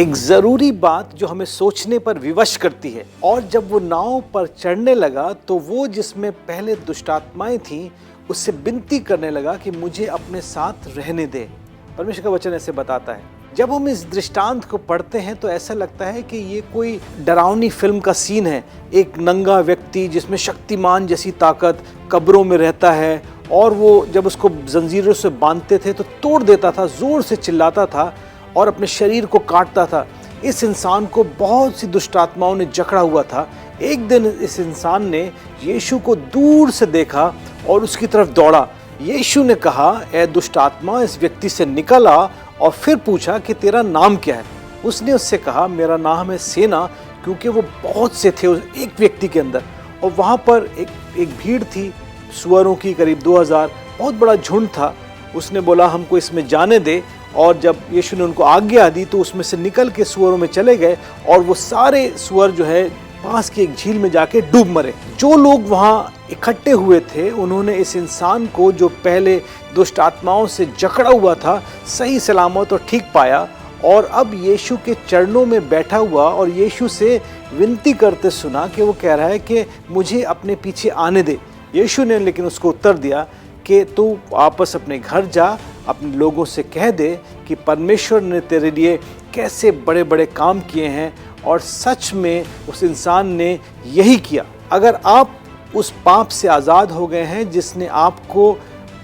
एक ज़रूरी बात जो हमें सोचने पर विवश करती है। और जब वो नाव पर चढ़ने लगा तो वो जिसमें पहले दुष्टात्माएं थीं उससे विनती करने लगा कि मुझे अपने साथ रहने दे। परमेश्वर का वचन ऐसे बताता है। जब हम इस दृष्टांत को पढ़ते हैं तो ऐसा लगता है कि ये कोई डरावनी फिल्म का सीन है। एक नंगा व्यक्ति जिसमें शक्तिमान जैसी ताकत कब्रों में रहता है और वो जब उसको जंजीरों से बांधते थे तो तोड़ देता था, जोर से चिल्लाता था और अपने शरीर को काटता था। इस इंसान को बहुत सी दुष्ट आत्माओं ने जकड़ा हुआ था। एक दिन इस इंसान ने यीशु को दूर से देखा और उसकी तरफ दौड़ा। यीशु ने कहा, ए दुष्ट आत्मा, इस व्यक्ति से निकल आ। और फिर पूछा कि तेरा नाम क्या है। उसने उससे कहा, मेरा नाम है सेना, क्योंकि वो बहुत से थे उस एक व्यक्ति के अंदर। और वहाँ पर एक भीड़ थी सुअरों की, करीब 2000, बहुत बड़ा झुंड था। उसने बोला, हमको इसमें जाने दे। और जब यीशु ने उनको आज्ञा दी तो उसमें से निकल के सुअरों में चले गए और वो सारे सुअर जो है पास की एक झील में जाके डूब मरे। जो लोग वहाँ इकट्ठे हुए थे उन्होंने इस इंसान को, जो पहले दुष्ट आत्माओं से जकड़ा हुआ था, सही सलामत और ठीक पाया और अब यीशु के चरणों में बैठा हुआ और यीशु से विनती करते सुना कि वो कह रहा है कि मुझे अपने पीछे आने दे। यीशु ने लेकिन उसको उत्तर दिया कि तू वापस अपने घर जा, अपने लोगों से कह दे कि परमेश्वर ने तेरे लिए कैसे बड़े बड़े काम किए हैं। और सच में उस इंसान ने यही किया। अगर आप उस पाप से आज़ाद हो गए हैं जिसने आपको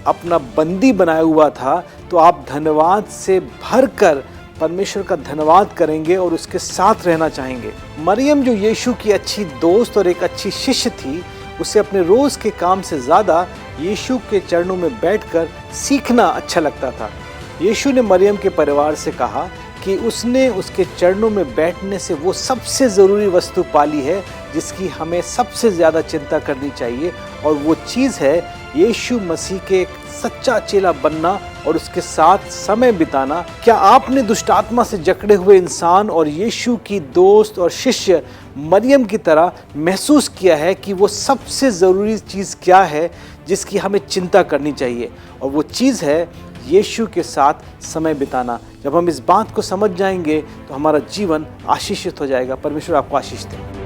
अपना बंदी बनाया हुआ था, तो आप धन्यवाद से भरकर परमेश्वर का धन्यवाद करेंगे और उसके साथ रहना चाहेंगे। मरियम, जो यीशु की अच्छी दोस्त और एक अच्छी शिष्य थी, उसे अपने रोज़ के काम से ज़्यादा यीशु के चरणों में बैठकर सीखना अच्छा लगता था। यीशु ने मरियम के परिवार से कहा कि उसने उसके चरणों में बैठने से वो सबसे ज़रूरी वस्तु पाली है जिसकी हमें सबसे ज़्यादा चिंता करनी चाहिए, और वो चीज़ है यीशु मसीह के एक सच्चा चेला बनना और उसके साथ समय बिताना। क्या आपने दुष्ट आत्मा से जकड़े हुए इंसान और यीशु की दोस्त और शिष्य मरियम की तरह महसूस किया है कि वो सबसे ज़रूरी चीज़ क्या है जिसकी हमें चिंता करनी चाहिए? और वो चीज़ है यीशु के साथ समय बिताना। जब हम इस बात को समझ जाएंगे तो हमारा जीवन आशीषित हो जाएगा। परमेश्वर आपको आशीष दे।